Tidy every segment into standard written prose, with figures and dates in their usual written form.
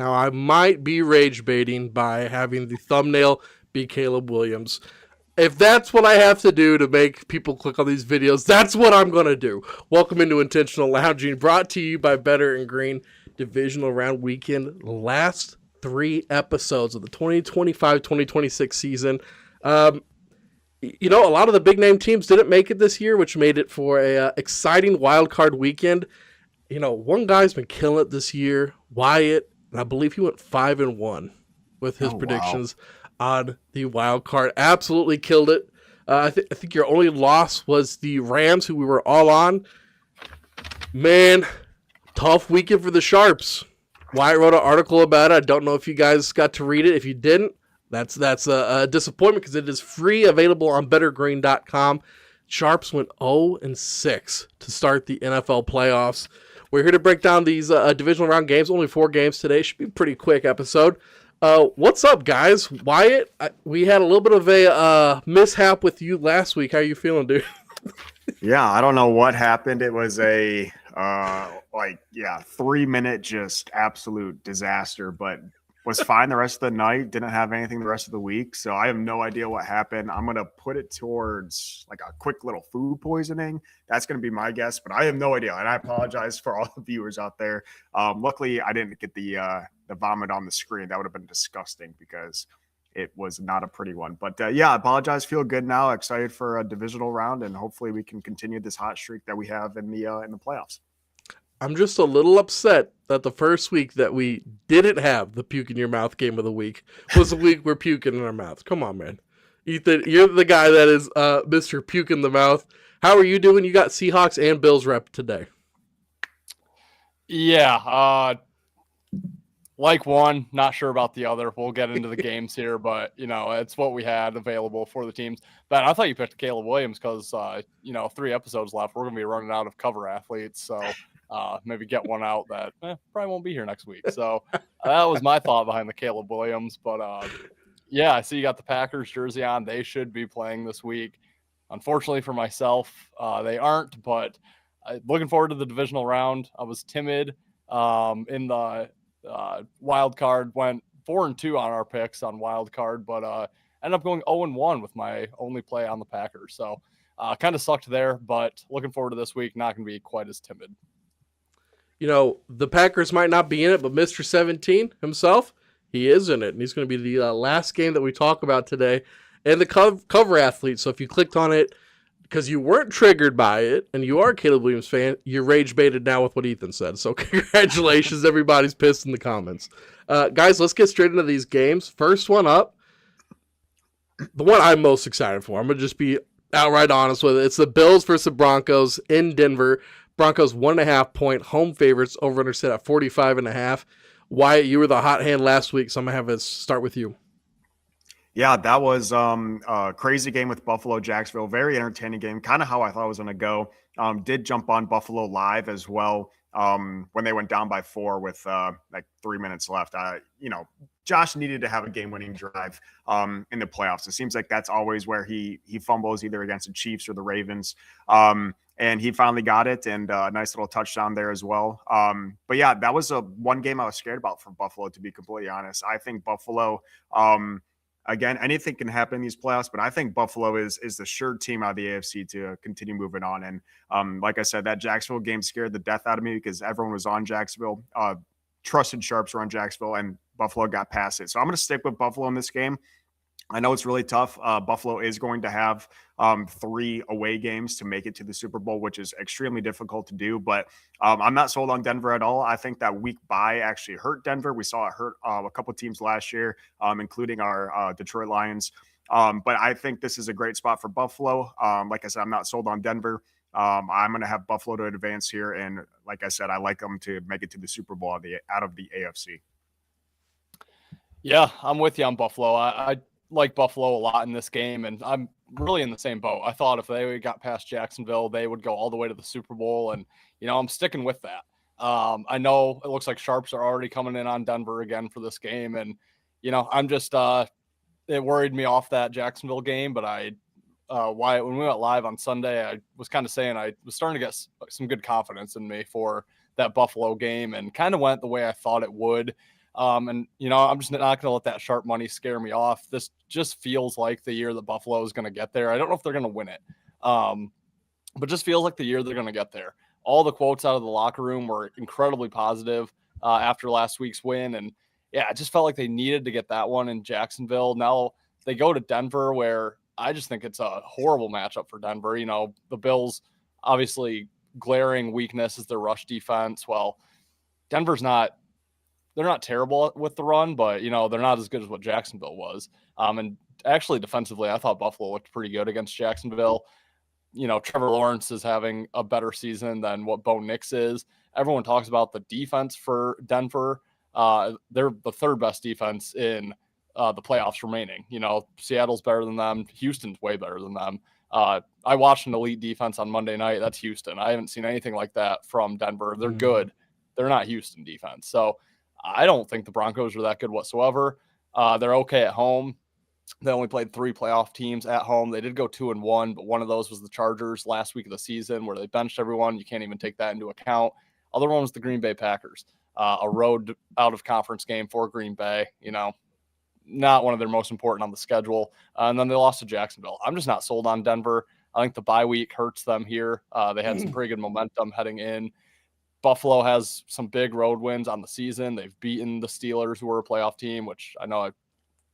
Now, I might be rage baiting by having the thumbnail be Caleb Williams. If that's what I have to do to make people click on these videos, that's what I'm going to do. Welcome into Intentional Lounging, brought to you by Better and Green. Divisional round weekend, last 3 episodes of the 2025-2026 season. A lot of the big name teams didn't make it this year, which made it for a exciting wild card weekend. One guy's been killing it this year, Wyatt, and I believe he went 5-1 with his predictions on the wild card. Absolutely killed it. I think your only loss was the Rams, who we were all on. Man, tough weekend for the Sharps. Wyatt wrote an article about it. I don't know if you guys got to read it. If you didn't, that's a disappointment because it is free, available on bettergreen.com. Sharps went 0-6 to start the NFL playoffs. We're here to break down these divisional round games. Only 4 games today. Should be a pretty quick episode. What's up, guys? Wyatt, we had a little bit of a mishap with you last week. How are you feeling, dude? Yeah, I don't know what happened. It was a 3-minute just absolute disaster, but was fine the rest of the night. Didn't have anything the rest of the week, so I have no idea what happened. I'm gonna put it towards like a quick little food poisoning. That's gonna be my guess, but I have no idea, and I apologize for all the viewers out there. Luckily, I didn't get the vomit on the screen. That would have been disgusting because it was not a pretty one. But I apologize. Feel good now. Excited for a divisional round, and hopefully we can continue this hot streak that we have in the playoffs. I'm just a little upset that the first week that we didn't have the puke in your mouth game of the week was the week we're puking in our mouth. Come on, man. Ethan, you're the guy that is Mr. Puke in the Mouth. How are you doing? You got Seahawks and Bills rep today. Yeah, not sure about the other. We'll get into the games here, but, it's what we had available for the teams. But I thought you picked Caleb Williams because, 3 episodes left. We're going to be running out of cover athletes, so maybe get one out that probably won't be here next week. So that was my thought behind the Caleb Williams. But, I see you got the Packers jersey on. They should be playing this week. Unfortunately for myself, they aren't, but looking forward to the divisional round. I was timid in the wild card, went 4-2 on our picks on wild card, but ended up going 0-1 with my only play on the Packers. So kind of sucked there, but looking forward to this week. Not going to be quite as timid. The Packers might not be in it, but Mr. 17 himself, he is in it. And he's going to be the last game that we talk about today. And the cover athlete. So if you clicked on it because you weren't triggered by it and you are a Caleb Williams fan, you're rage baited now with what Ethan said. So congratulations. Everybody's pissed in the comments. Guys, let's get straight into these games. First one up, the one I'm most excited for. I'm going to just be outright honest with it. It's the Bills versus the Broncos in Denver. Broncos 1.5-point home favorites, over-under set at 45.5. Wyatt, you were the hot hand last week, so I'm going to have us start with you. Yeah, that was a crazy game with Buffalo, Jacksonville. Very entertaining game, kind of how I thought it was going to go. Did jump on Buffalo live as well when they went down by 4 with 3 minutes left. Josh needed to have a game-winning drive in the playoffs. It seems like that's always where he fumbles, either against the Chiefs or the Ravens. And he finally got it, and a nice little touchdown there as well. But yeah, that was one game I was scared about for Buffalo, to be completely honest. I think Buffalo, again, anything can happen in these playoffs, but I think Buffalo is the sure team out of the AFC to continue moving on. And like I said, that Jacksonville game scared the death out of me because everyone was on Jacksonville. Trusted Sharps were on Jacksonville, and Buffalo got past it. So I'm going to stick with Buffalo in this game. I know it's really tough. Buffalo is going to have 3 away games to make it to the Super Bowl, which is extremely difficult to do. But I'm not sold on Denver at all. I think that week bye actually hurt Denver. We saw it hurt a couple of teams last year, including our Detroit Lions. But I think this is a great spot for Buffalo. Like I said, I'm not sold on Denver. I'm going to have Buffalo to advance here. And like I said, I like them to make it to the Super Bowl out of the AFC. Yeah, I'm with you on Buffalo. I like Buffalo a lot in this game, and I'm really in the same boat. I thought if they got past Jacksonville, they would go all the way to the Super Bowl, and I'm sticking with that. I know it looks like Sharps are already coming in on Denver again for this game, and I'm just it worried me off that Jacksonville game, but Wyatt, when we went live on Sunday, I was kind of saying I was starting to get some good confidence in me for that Buffalo game, and kind of went the way I thought it would. And, I'm just not going to let that sharp money scare me off. This just feels like the year that Buffalo is going to get there. I don't know if they're going to win it, but just feels like the year they're going to get there. All the quotes out of the locker room were incredibly positive after last week's win. And, yeah, it just felt like they needed to get that one in Jacksonville. Now they go to Denver, where I just think it's a horrible matchup for Denver. The Bills, obviously, glaring weakness is their rush defense. Well, Denver's they're not terrible with the run, but, they're not as good as what Jacksonville was. And actually defensively, I thought Buffalo looked pretty good against Jacksonville. Trevor Lawrence is having a better season than what Bo Nix is. Everyone talks about the defense for Denver. They're the third best defense in the playoffs remaining. Seattle's better than them. Houston's way better than them. I watched an elite defense on Monday night. That's Houston. I haven't seen anything like that from Denver. They're good. They're not Houston defense. So I don't think the Broncos are that good whatsoever. They're okay at home. They only played 3 playoff teams at home. They did go 2-1, but one of those was the Chargers last week of the season where they benched everyone. You can't even take that into account. Other one was the Green Bay Packers, a road out of conference game for Green Bay, not one of their most important on the schedule. And then they lost to Jacksonville. I'm just not sold on Denver. I think the bye week hurts them here. They had some pretty good momentum heading in. Buffalo has some big road wins on the season. They've beaten the Steelers, who were a playoff team, which I know I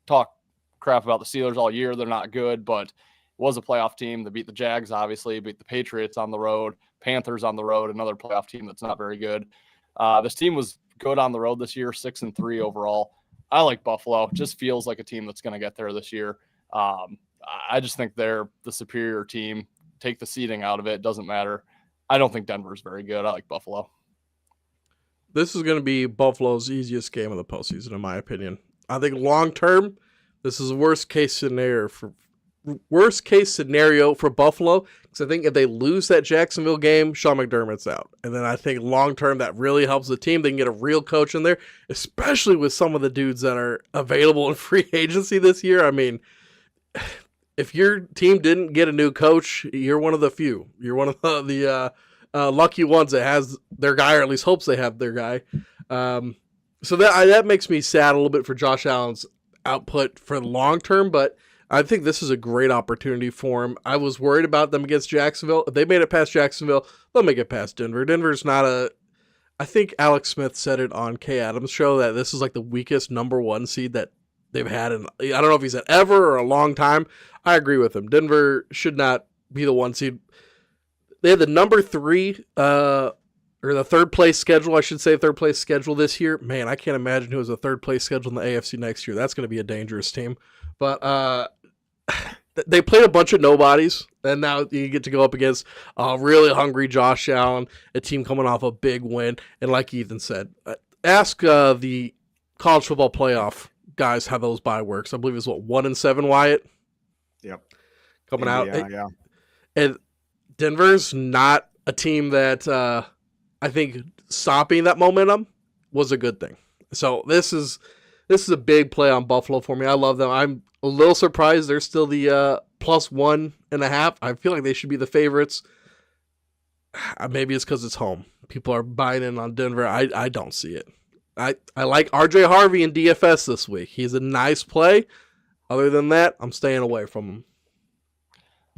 talk crap about the Steelers all year. They're not good, but it was a playoff team. They beat the Jags, obviously, beat the Patriots on the road, Panthers on the road, another playoff team that's not very good. This team was good on the road this year, 6-3 overall. I like Buffalo. Just feels like a team that's going to get there this year. I just think they're the superior team. Take the seeding out of it. Doesn't matter. I don't think Denver's very good. I like Buffalo. This is going to be Buffalo's easiest game of the postseason, in my opinion. I think long term, this is a worst case scenario for Buffalo, because I think if they lose that Jacksonville game, Sean McDermott's out. And then I think long term that really helps the team. They can get a real coach in there, especially with some of the dudes that are available in free agency this year. I mean, if your team didn't get a new coach, you're one of the few. You're one of the lucky ones that has their guy, or at least hopes they have their guy. So that makes me sad a little bit for Josh Allen's output for the long term, but I think this is a great opportunity for him. I was worried about them against Jacksonville. If they made it past Jacksonville, they'll make it past Denver. Denver's not I think Alex Smith said it on Kay Adams' show that this is like the weakest number 1 seed that they've had in, I don't know if he said ever or a long time. I agree with him. Denver should not be the 1 seed. They had the number 3, or the third place schedule, I should say, third place schedule this year. Man, I can't imagine who has a third place schedule in the AFC next year. That's going to be a dangerous team. But they played a bunch of nobodies, and now you get to go up against a really hungry Josh Allen, a team coming off a big win. And like Ethan said, ask the college football playoff guys how those bye works. I believe it's 1-7, Wyatt? Yep. Coming out. Yeah. And Denver's not a team that I think stopping that momentum was a good thing. So this is a big play on Buffalo for me. I love them. I'm a little surprised they're still the +1.5. I feel like they should be the favorites. Maybe it's because it's home. People are buying in on Denver. I don't see it. I like RJ Harvey in DFS this week. He's a nice play. Other than that, I'm staying away from him.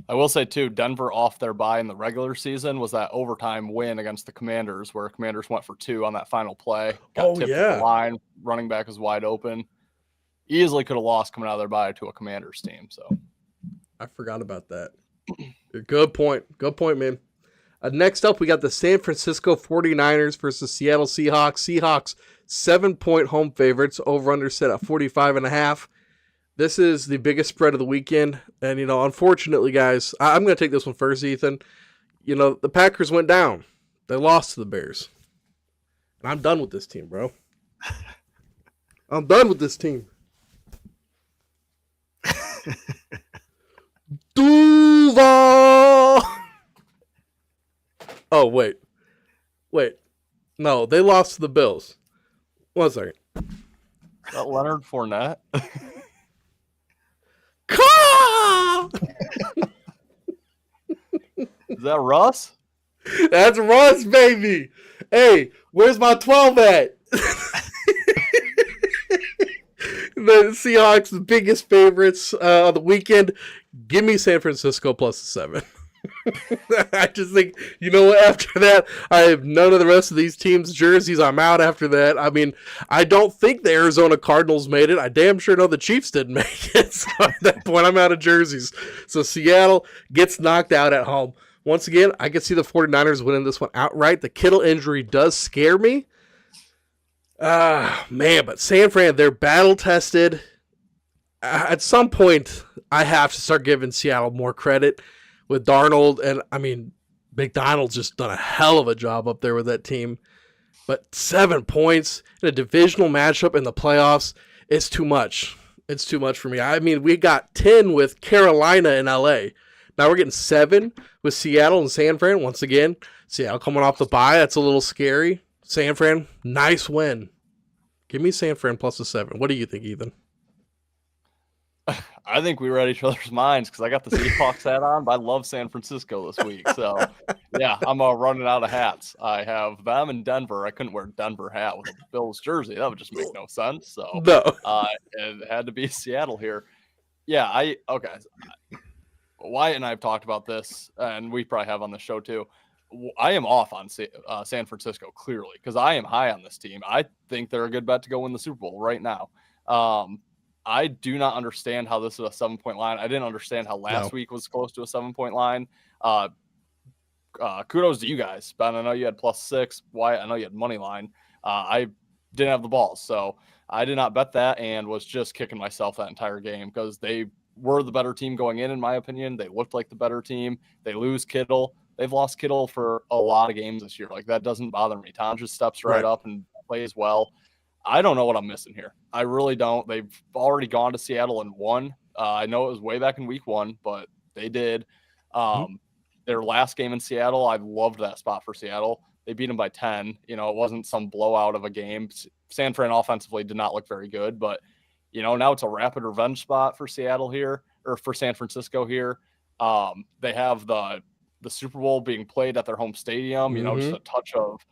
I will say, too, Denver off their bye in the regular season was that overtime win against the Commanders, where Commanders went for 2 on that final play. Got tipped at the line. Running back was wide open. Easily could have lost coming out of their bye to a Commanders team. So I forgot about that. Good point. Good point, man. Next up, we got the San Francisco 49ers versus Seattle Seahawks. Seahawks 7-point home favorites, over-under set at 45.5. This is the biggest spread of the weekend. And, unfortunately, guys, I'm going to take this one first, Ethan. The Packers went down. They lost to the Bears. And I'm done with this team, bro. I'm done with this team. Duval! Oh, wait. No, they lost to the Bills. 1 second. Is that Leonard Fournette? Is that Russ? That's Russ, baby. Hey, where's my 12 at? The Seahawks, the biggest favorites of the weekend. Give me San Francisco plus the 7. I just think, you know what, after that, I have none of the rest of these teams' jerseys. I'm out after that. I mean, I don't think the Arizona Cardinals made it. I damn sure know the Chiefs didn't make it. So at that point, I'm out of jerseys. So Seattle gets knocked out at home. Once again, I can see the 49ers winning this one outright. The Kittle injury does scare me. Man, but San Fran, they're battle-tested. At some point, I have to start giving Seattle more credit with Darnold. And, I mean, McDonald's just done a hell of a job up there with that team. But 7 points in a divisional matchup in the playoffs is too much. It's too much for me. I mean, we got 10 with Carolina and LA. Now we're getting 7 with Seattle and San Fran. Once again, Seattle coming off the bye. That's a little scary. San Fran, nice win. Give me San Fran plus the 7. What do you think, Ethan? I think we read each other's minds because I got the Seahawks hat on, but I love San Francisco this week. So, yeah, I'm running out of hats. I have them in Denver. I couldn't wear a Denver hat with a Bills jersey. That would just make no sense. So, No. it had to be Seattle here. Yeah, okay. Wyatt and I have talked about this, and we probably have on the show too. I am off on San Francisco, clearly, because I am high on this team. I think they're a good bet to go win the Super Bowl right now. I do not understand how this is a 7-point line. I didn't understand how last week was close to a 7-point line. Kudos to you guys. Ben, I know you had +6. Wyatt, I know you had money line. I didn't have the balls, so I did not bet that and was just kicking myself that entire game because they were the better team going in my opinion. They looked like the better team. They lose Kittle. They've lost Kittle for a lot of games this year. Like, that doesn't bother me. Tom just steps right up and plays well. I don't know what I'm missing here. I really don't. They've already gone to Seattle and won. I know it was way back in week 1, but they did. Their last game in Seattle, I loved that spot for Seattle. They beat them by 10. You know, it wasn't some blowout of a game. San Fran offensively did not look very good, but, you know, now it's a rapid revenge spot for Seattle here, or for San Francisco here. They have the Super Bowl being played at their home stadium, you know, just a touch of,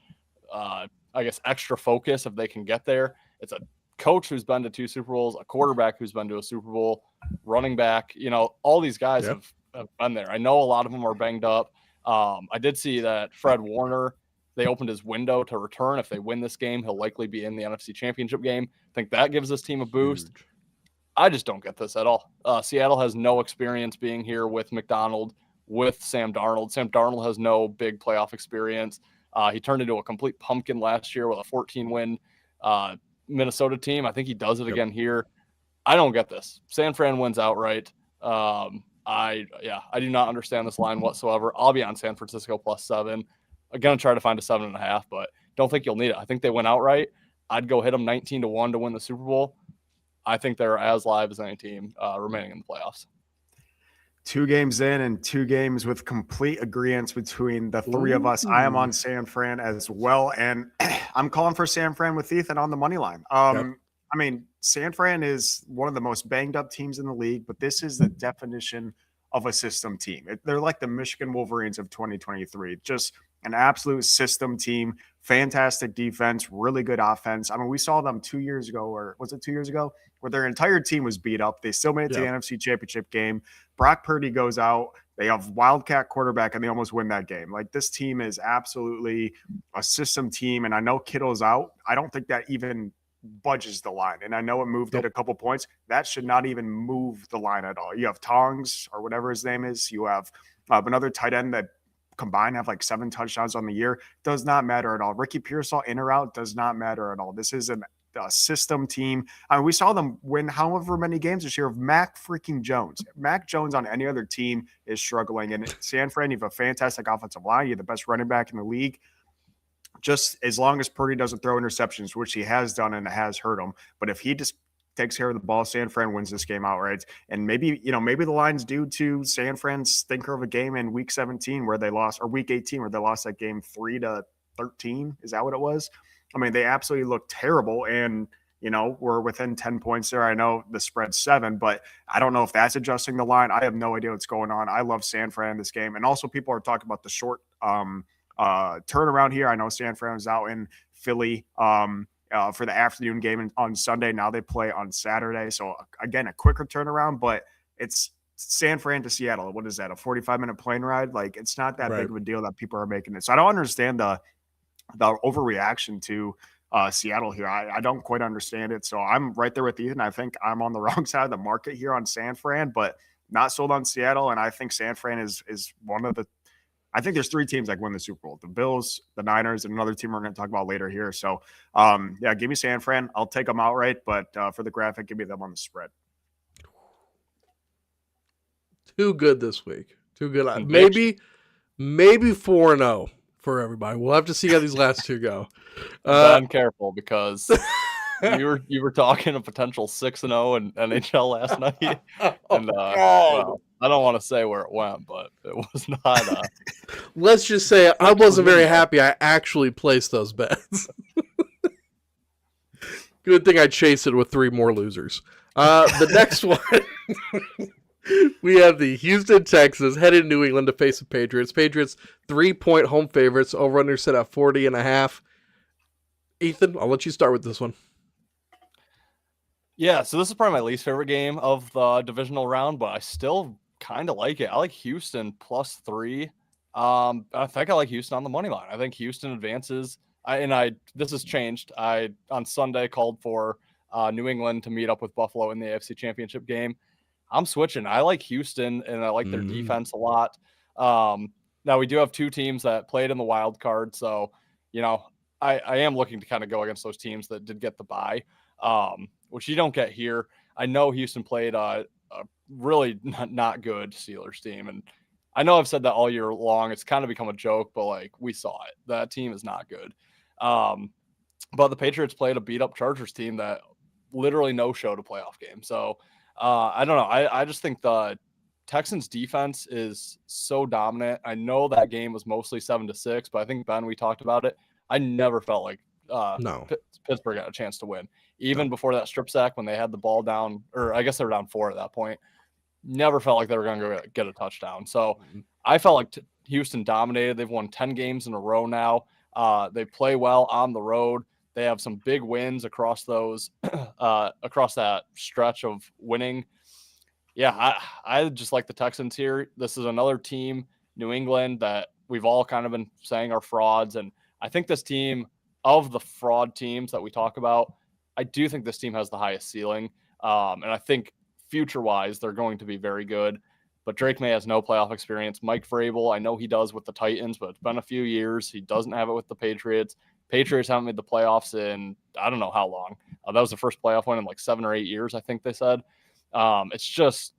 I guess, extra focus if they can get there. It's a coach who's been to 2 Super Bowls, a quarterback who's been to a Super Bowl, running back, you know, all these guys have been there. I know a lot of them are banged up. I did see that Fred Warner, they opened his window to return. If they win this game, he'll likely be in the NFC Championship game. I think that gives this team a boost. Huge. I just don't get this at all. Seattle has no experience being here with McDonald, with Sam Darnold. Sam Darnold has no big playoff experience. He turned into a complete pumpkin last year with a 14-win Minnesota team. I think he does it again here. I don't get this. San Fran wins outright. I do not understand this line whatsoever. I'll be on San Francisco +7. I'm going to try to find a 7.5, but don't think you'll need it. I think they win outright. I'd go hit them 19-1 to win the Super Bowl. I think they're as live as any team remaining in the playoffs. 2 games in and 2 games with complete agreement between the 3 of us. I am on San Fran as well, and I'm calling for San Fran with Ethan on the money line. I mean, San Fran is one of the most banged up teams in the league, but this is the definition of a system team. They're like the Michigan Wolverines of 2023, just an absolute system team, fantastic defense, really good offense. I mean, we saw them 2 years ago, or was it 2 years ago, where their entire team was beat up. They still made it to the NFC Championship game. Brock Purdy goes out. They have Wildcat quarterback, and they almost win that game. Like, this team is absolutely a system team, and I know Kittle's out. I don't think that even budges the line, and I know it moved it a couple points. That should not even move the line at all. You have Tongs, or whatever his name is. You have another tight end that combined have like 7 touchdowns on the year. Does not matter at all. Ricky Pearsall in or out does not matter at all. This is a system team. I mean, we saw them win however many games this year of Mac freaking Jones. Mac Jones on any other team is struggling. And San Fran, you have a fantastic offensive line. You have the best running back in the league. Just as long as Purdy doesn't throw interceptions, which he has done and it has hurt him. But if he just takes care of the ball, San Fran wins this game outright. And maybe the line's due to San Fran's stinker of a game in week 17 where they lost, or week 18 where they lost that game 3-13. Is that what it was? I mean, they absolutely looked terrible, and, we're within 10 points there. I know the spread's 7, but I don't know if that's adjusting the line. I have no idea what's going on. I love San Fran in this game. And also, people are talking about the short turnaround here. I know San Fran was out in Philly, and for the afternoon game on Sunday. Now they play on Saturday. So again, a quicker turnaround, but it's San Fran to Seattle. What is that? A 45-minute plane ride? Like, it's not that big of a deal that people are making it. So I don't understand the overreaction to Seattle here. I don't quite understand it. So I'm right there with Ethan. I think I'm on the wrong side of the market here on San Fran, but not sold on Seattle. And I think San Fran is one of the I think there's three teams that win the Super Bowl: the Bills, the Niners, and another team we're going to talk about later here. So, yeah, give me San Fran. I'll take them outright, but for the graphic, give me them on the spread. Too good this week. Too good. Maybe 4-0 for everybody. We'll have to see how these last two go. Ben, careful, because you were talking a potential 6-0 in NHL last night, and well, I don't want to say where it went, but it was not. Let's just say I wasn't very happy. I actually placed those bets. Good thing I chased it with 3 more losers. The next one, we have the Houston Texans headed to New England to face the Patriots. Patriots 3-point home favorites. Over/under set at 40.5. Ethan, I'll let you start with this one. Yeah, so this is probably my least favorite game of the divisional round, but I still kind of like it. I like Houston +3. I think I like Houston on the money line. I think Houston advances. This has changed. I on Sunday called for New England to meet up with Buffalo in the AFC Championship game. I'm switching. I like Houston, and I like their defense a lot. Now we do have 2 teams that played in the wild card, so I am looking to kind of go against those teams that did get the bye, which you don't get here. I know Houston played a really not good Steelers team, and I know I've said that all year long. It's kind of become a joke, but like, we saw it. That team is not good. But the Patriots played a beat-up Chargers team that literally no-showed a playoff game. So I don't know. I just think the Texans defense is so dominant. I know that game was mostly 7-6, but I think, Ben, we talked about it. I never felt like Pittsburgh had a chance to win. Even before that strip sack, when they had the ball down, or I guess they were down 4 at that point, never felt like they were going to go get a touchdown. So I felt like Houston dominated. They've won 10 games in a row now. They play well on the road. They have some big wins across those, across that stretch of winning. Yeah, I just like the Texans here. This is another team, New England, that we've all kind of been saying are frauds. And I think this team, of the fraud teams that we talk about, I do think this team has the highest ceiling. And I think future-wise, they're going to be very good. But Drake May has no playoff experience. Mike Vrabel, I know he does with the Titans, but it's been a few years. He doesn't have it with the Patriots. Patriots haven't made the playoffs in I don't know how long. That was the first playoff win in like 7 or 8 years, I think they said. It's just,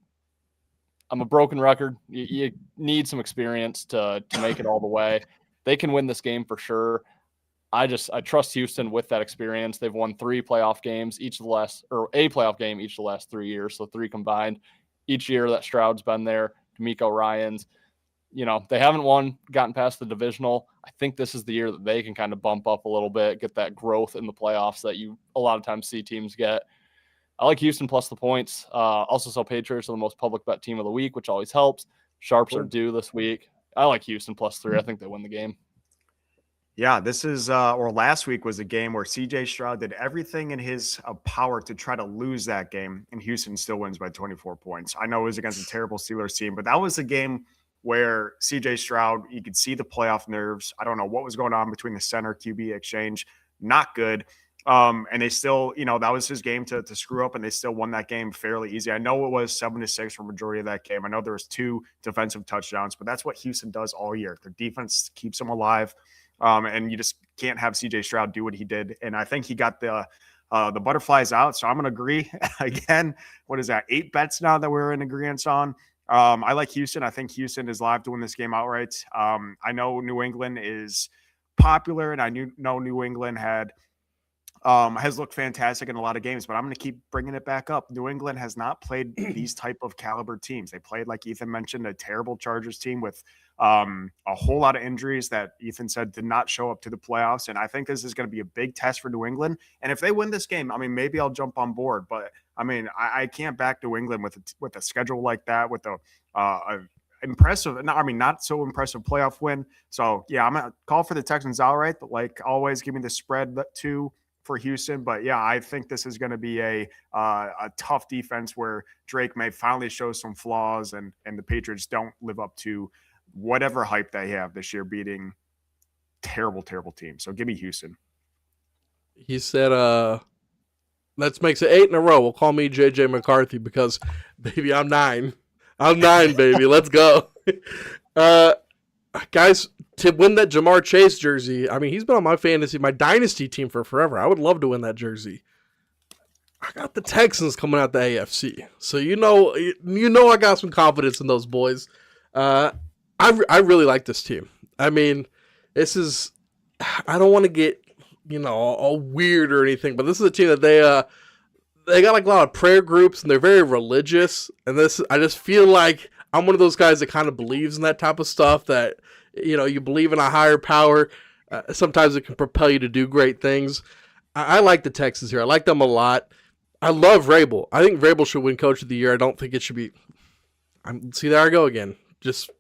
I'm a broken record. You need some experience to make it all the way. They can win this game for sure. I trust Houston with that experience. They've won 3 playoff games, a playoff game each of the last 3 years, so 3 combined. Each year that Stroud's been there, D'Amico Ryans. They haven't gotten past the divisional. I think this is the year that they can kind of bump up a little bit, get that growth in the playoffs that you a lot of times see teams get. I like Houston plus the points. Also saw Patriots are the most public bet team of the week, which always helps. Sharps are due this week. I like Houston +3. I think they win the game. Yeah, this is last week was a game where CJ Stroud did everything in his power to try to lose that game, and Houston still wins by 24 points. I know it was against a terrible Steelers team, but that was a game where CJ Stroud, you could see the playoff nerves. I don't know what was going on between the center QB exchange. Not good. And they still, that was his game to screw up, and they still won that game fairly easy. I know it was 7-6 for majority of that game. I know there was 2 defensive touchdowns, but that's what Houston does all year. Their defense keeps them alive. And you just can't have CJ Stroud do what he did. And I think he got the butterflies out. So I'm going to agree again. What is that? 8 bets now that we're in agreement on. I like Houston. I think Houston is live to win this game outright. I know New England is popular, and I know New England has looked fantastic in a lot of games, but I'm going to keep bringing it back up. New England has not played these type of caliber teams. They played, like Ethan mentioned, a terrible Chargers team with a whole lot of injuries that Ethan said did not show up to the playoffs. And I think this is going to be a big test for New England. And if they win this game, maybe I'll jump on board, but I can't back New England with a schedule like that, with not so impressive playoff win. So yeah, I'm going to call for the Texans outright, but like always, give me the spread 2 for Houston. But yeah, I think this is going to be a tough defense where Drake may finally show some flaws, and the Patriots don't live up to whatever hype they have this year, beating terrible teams. So give me Houston. He said, let's make it 8 in a row. We'll call me JJ McCarthy because, baby, I'm 9. I'm 9, baby. Let's go. Guys, to win that Jamar Chase jersey, I mean, he's been on my dynasty team for forever. I would love to win that jersey. I got the Texans coming out the AFC. So you know I got some confidence in those boys. I really like this team. I mean, this is, I don't want to get, all weird or anything, but this is a team that they got like a lot of prayer groups and they're very religious. And I just feel like I'm one of those guys that kind of believes in that type of stuff, that, you believe in a higher power. Sometimes it can propel you to do great things. I like the Texans here. I like them a lot. I love Vrabel. I think Vrabel should win Coach of the Year. I don't think it should be. See, there I go again. Just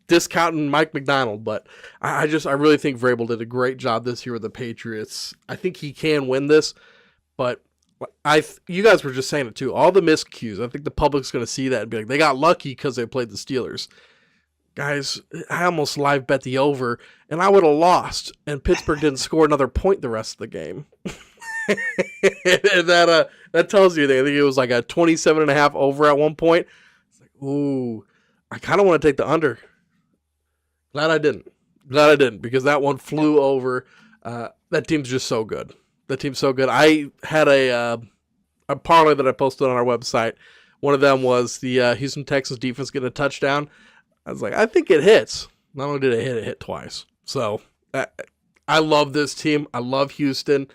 discounting Mike McDonald, but I really think Vrabel did a great job this year with the Patriots. I think he can win this, but you guys were just saying it too. All the miscues. I think the public's going to see that and be like, they got lucky because they played the Steelers. Guys, I almost live bet the over, and I would have lost, and Pittsburgh didn't score another point the rest of the game. And that tells you anything. I think it was like a 27.5 over at one point. It's like, ooh, I kind of want to take the under. Glad I didn't, because that one flew over. That team's just so good. That team's so good. I had a parlay that I posted on our website. One of them was the Houston Texans defense getting a touchdown. I was like, I think it hits. Not only did it hit twice. So I love this team. I love Houston.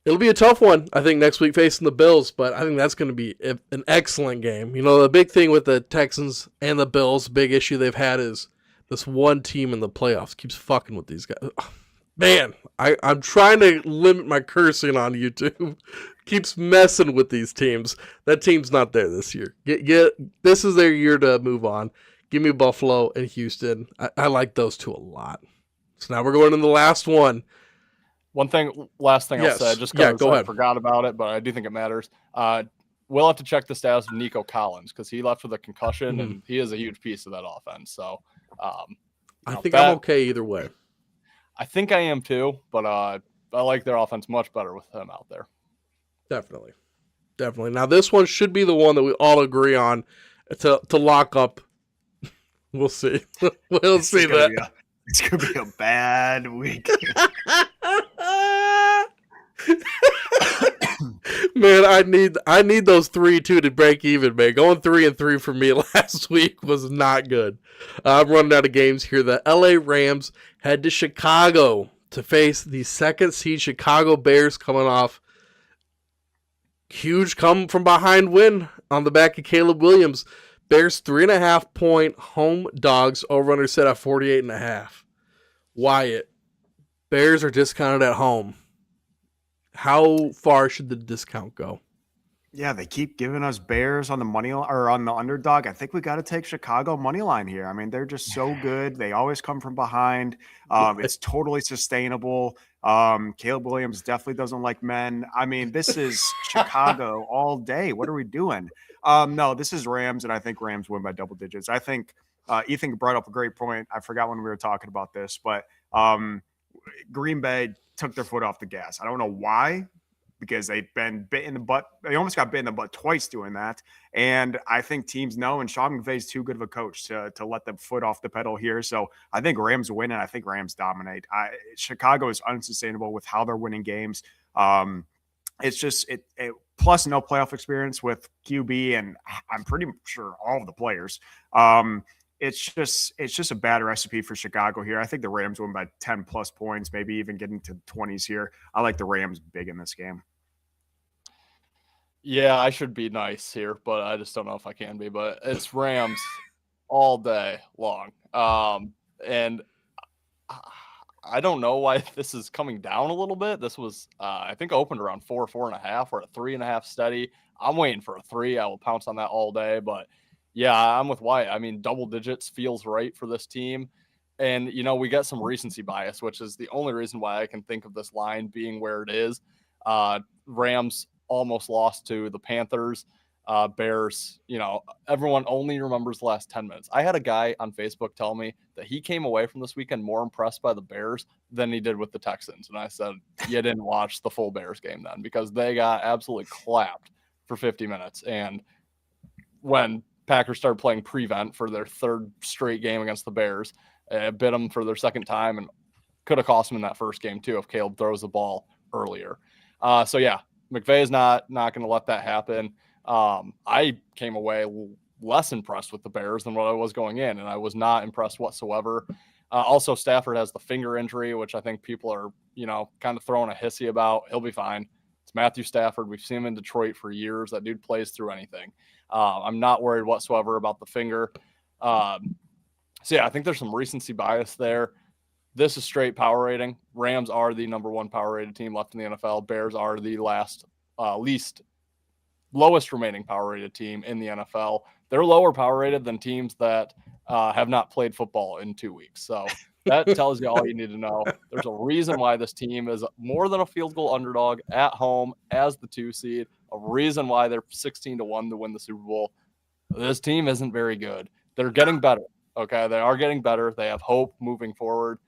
It'll be a tough one, I think, next week facing the Bills, but I think that's going to be an excellent game. The big thing with the Texans and the Bills, big issue they've had is this one team in the playoffs keeps fucking with these guys. Man, I'm trying to limit my cursing on YouTube. Keeps messing with these teams. That team's not there this year. This is their year to move on. Give me Buffalo and Houston. I like those two a lot. So now we're going to the last one. Last thing I'll say, just because go I ahead. forgot about it, but I do think it matters. We'll have to check the status of Nico Collins because he left with a concussion, and he is a huge piece of that offense. So I think I'm okay either way. I think I am too, but I like their offense much better with him out there. Definitely. Now this one should be the one that we all agree on to lock up. We'll see. We'll see that. It's gonna be a bad week. Man, I need those 3 too to break even, man. Going 3-3 for me last week was not good. I'm running out of games here. The LA Rams head to Chicago to face the second seed Chicago Bears, coming off huge come from behind win on the back of Caleb Williams. Bears 3.5 point home dogs, over under set at 48.5. Wyatt, Bears are discounted at home. How far should the discount go? Yeah, they keep giving us Bears on the money or on the underdog. I think we got to take Chicago money line here. I mean, they're just so good. They always come from behind. It's totally sustainable. Caleb Williams definitely doesn't like men. I mean, this is Chicago all day. What are we doing? No, this is Rams, and I think Rams win by double digits. I think Ethan brought up a great point. I forgot when we were talking about this, but Green Bay took their foot off the gas. I don't know why, because they've been bit in the butt. They almost got bit in the butt twice doing that. And I think teams know, and Sean McVay's too good of a coach to let them foot off the pedal here. So I think Rams win, and I think Rams dominate. Chicago is unsustainable with how they're winning games. It's just plus no playoff experience with QB, and I'm pretty sure all of the players. It's just a bad recipe for Chicago here. I think the Rams win by 10 plus points, maybe even getting to 20s here. I like the Rams big in this game. Yeah, I should be nice here, but I just don't know if I can be. But it's Rams all day long. And I don't know why this is coming down a little bit. This was, I think, opened around 4.5, or a 3.5 steady. I'm waiting for a 3. I will pounce on that all day. But yeah, I'm with Wyatt. I mean, double digits feels right for this team. And, we get some recency bias, which is the only reason why I can think of this line being where it is. Rams almost lost to the Panthers. Bears, everyone only remembers the last 10 minutes. I had a guy on Facebook tell me that he came away from this weekend more impressed by the Bears than he did with the Texans. And I said, you didn't watch the full Bears game then, because they got absolutely clapped for 50 minutes. And when Packers started playing prevent for their third straight game against the Bears, it bit them for their second time and could have cost them in that first game too if Caleb throws the ball earlier. So yeah, McVay is not going to let that happen. I came away less impressed with the Bears than what I was going in, and I was not impressed whatsoever. Also, Stafford has the finger injury, which I think people are, kind of throwing a hissy about. He'll be fine. It's Matthew Stafford. We've seen him in Detroit for years. That dude plays through anything. I'm not worried whatsoever about the finger. So yeah, I think there's some recency bias there. This is straight power rating. Rams are the number one power rated team left in the NFL. Bears are the lowest remaining power rated team in the NFL. They're lower power rated than teams that have not played football in 2 weeks. So that tells you all you need to know. There's a reason why this team is more than a field goal underdog at home as the 2 seed. A reason why they're 16-1 to win the Super Bowl. This team isn't very good. They're getting better. Okay, they are getting better. They have hope moving forward.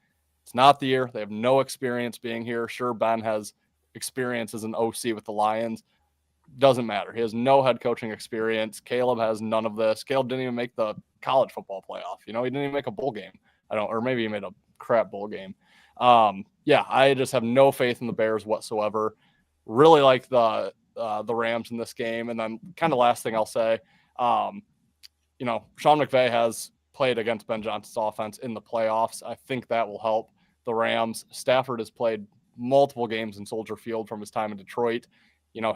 It's not the year. They have no experience being here. Sure, Ben has experience as an OC with the Lions. Doesn't matter. He has no head coaching experience. Caleb has none of this. Caleb didn't even make the college football playoff. He didn't even make a bowl game. Or maybe he made a crap bowl game. Yeah, I just have no faith in the Bears whatsoever. Really like the Rams in this game. And then kind of last thing I'll say, Sean McVay has played against Ben Johnson's offense in the playoffs. I think that will help the Rams. Stafford has played multiple games in Soldier Field from his time in Detroit.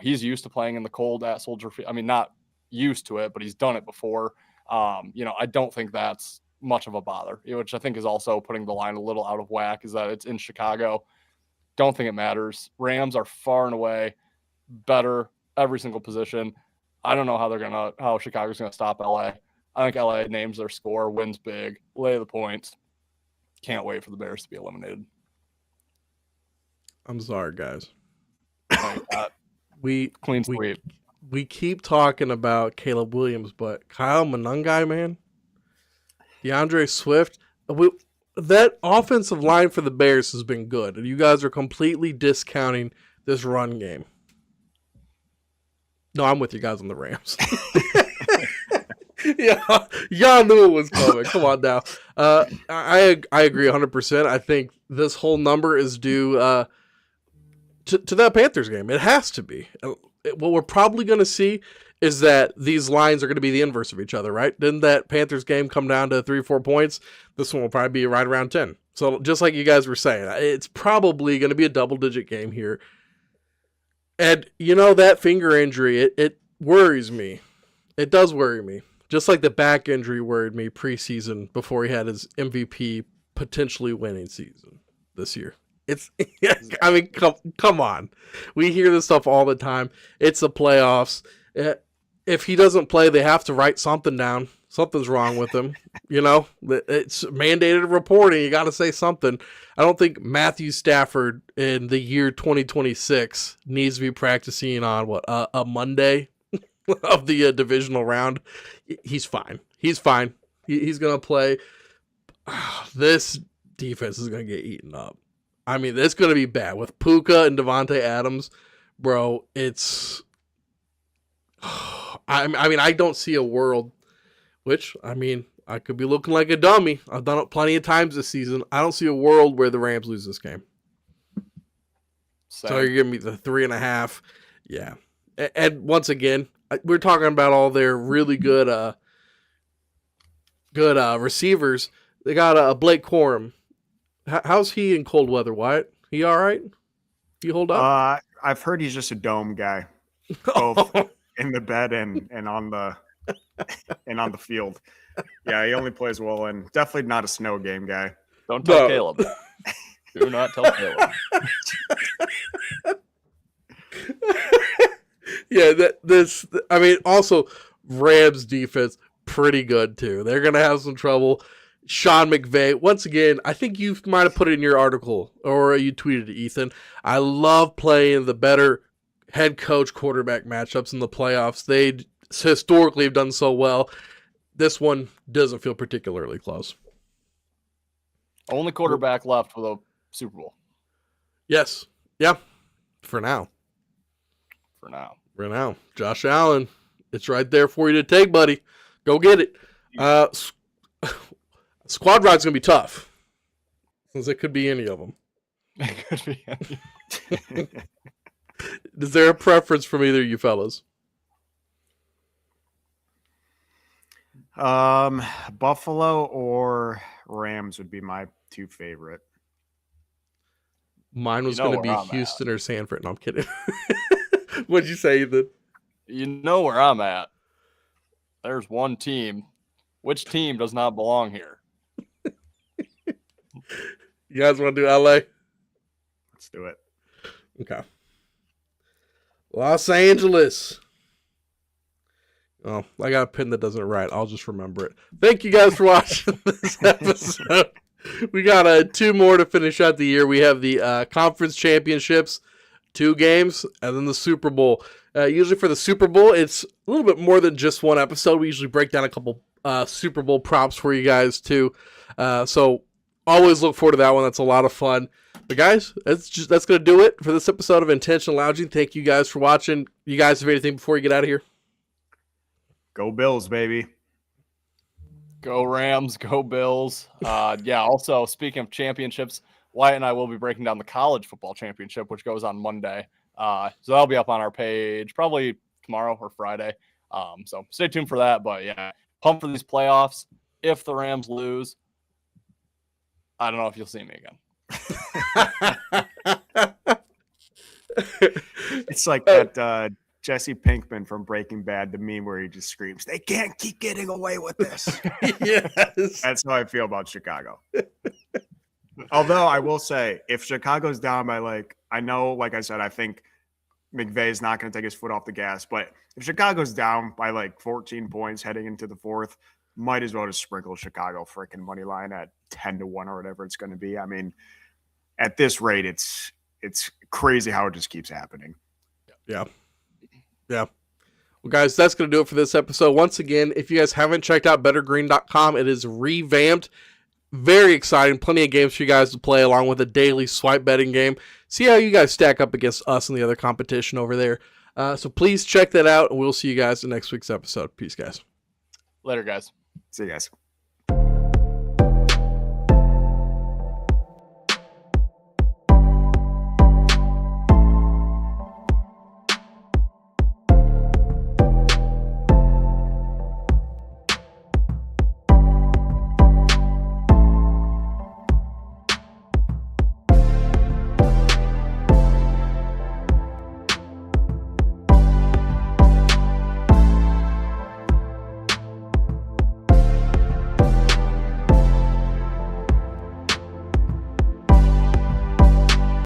He's used to playing in the cold at Soldier Field. I mean, not used to it, but he's done it before. I don't think that's much of a bother, which I think is also putting the line a little out of whack, is that it's in Chicago. Don't think it matters. Rams are far and away better every single position. I don't know how Chicago's going to stop LA. I think LA names their score, wins big, lay the points. Can't wait for the Bears to be eliminated. I'm sorry, guys. Clean sweep. We keep talking about Caleb Williams, but Kyle Monangai, man, DeAndre Swift, that offensive line for the Bears has been good, and you guys are completely discounting this run game. No, I'm with you guys on the Rams. Yeah, y'all knew it was coming. Come on now. I agree 100%. I think this whole number is due to that Panthers game. It has to be. What we're probably going to see is that these lines are going to be the inverse of each other, right? Didn't that Panthers game come down to 3 or 4 points? This one will probably be right around 10. So just like you guys were saying, it's probably going to be a double-digit game here. And, that finger injury, it worries me. It does worry me. Just like the back injury worried me preseason before he had his MVP potentially winning season this year. I mean, come on. We hear this stuff all the time. It's the playoffs. If he doesn't play, they have to write something down. Something's wrong with him. It's mandated reporting. You got to say something. I don't think Matthew Stafford in the year 2026 needs to be practicing on a Monday of the divisional round. He's fine. He's fine. He's going to play. This defense is going to get eaten up. I mean, it's going to be bad with Puka and Devontae Adams, bro. It's. I mean, I don't see a world, which I could be looking like a dummy. I've done it plenty of times this season. I don't see a world where the Rams lose this game. So you're giving me the 3.5, yeah. And once again, we're talking about all their really good receivers. They got a Blake Corum. How's he in cold weather, Wyatt? He all right? He hold up? I've heard he's just a dome guy, both in the bed and on the field. Yeah, he only plays well, and definitely not a snow game guy. Don't tell Caleb. Do not tell Caleb. Yeah, also Rams defense pretty good too. They're gonna have some trouble. Sean McVay. Once again, I think you might have put it in your article or you tweeted it, Ethan. I love playing the better head coach quarterback matchups in the playoffs. They historically have done so well. This one doesn't feel particularly close. Only quarterback left with a Super Bowl. Yes. Yeah. For now. For now. Josh Allen. It's right there for you to take, buddy. Go get it. Squad ride's going to be tough. Since it could be any of them. It could be any. Is there a preference from either of you fellas? Buffalo or Rams would be my two favorite. Mine was going to be Houston or Sanford. No, I'm kidding. What'd you say, Ethan? You know where I'm at. There's one team. Which team does not belong here? You guys want to do LA? Let's do it. Okay. Los Angeles. Oh, I got a pin that doesn't write. I'll just remember it. Thank you guys for watching this episode. We got 2 more to finish out the year. We have the conference championships, 2 games, and then the Super Bowl. Usually for the Super Bowl, it's a little bit more than just one episode. We usually break down a couple Super Bowl props for you guys too. So always look forward to that one. That's a lot of fun. But guys, that's going to do it for this episode of Intentional Lounging. Thank you guys for watching. You guys have anything before you get out of here? Go Bills, baby. Go Rams, go Bills. Also, speaking of championships, Wyatt and I will be breaking down the college football championship, which goes on Monday. So that'll be up on our page probably tomorrow or Friday. So stay tuned for that. But yeah, pump for these playoffs. If the Rams lose, I don't know if you'll see me again. It's like that Jesse Pinkman from Breaking Bad, the meme where he just screams, "They can't keep getting away with this." Yes. That's how I feel about Chicago. Although I will say, if Chicago's down by I know, like I said, I think McVay is not going to take his foot off the gas. But if Chicago's down by 14 points heading into the fourth, might as well just sprinkle Chicago freaking money line at 10-1 or whatever it's going to be. I mean, at this rate, it's crazy how it just keeps happening. Yeah. Well, guys, that's going to do it for this episode. Once again, if you guys haven't checked out bettergreen.com, it is revamped. Very exciting. Plenty of games for you guys to play along with a daily swipe betting game. See how you guys stack up against us and the other competition over there. So please check that out, and we'll see you guys in next week's episode. Peace, guys. Later, guys. See you guys.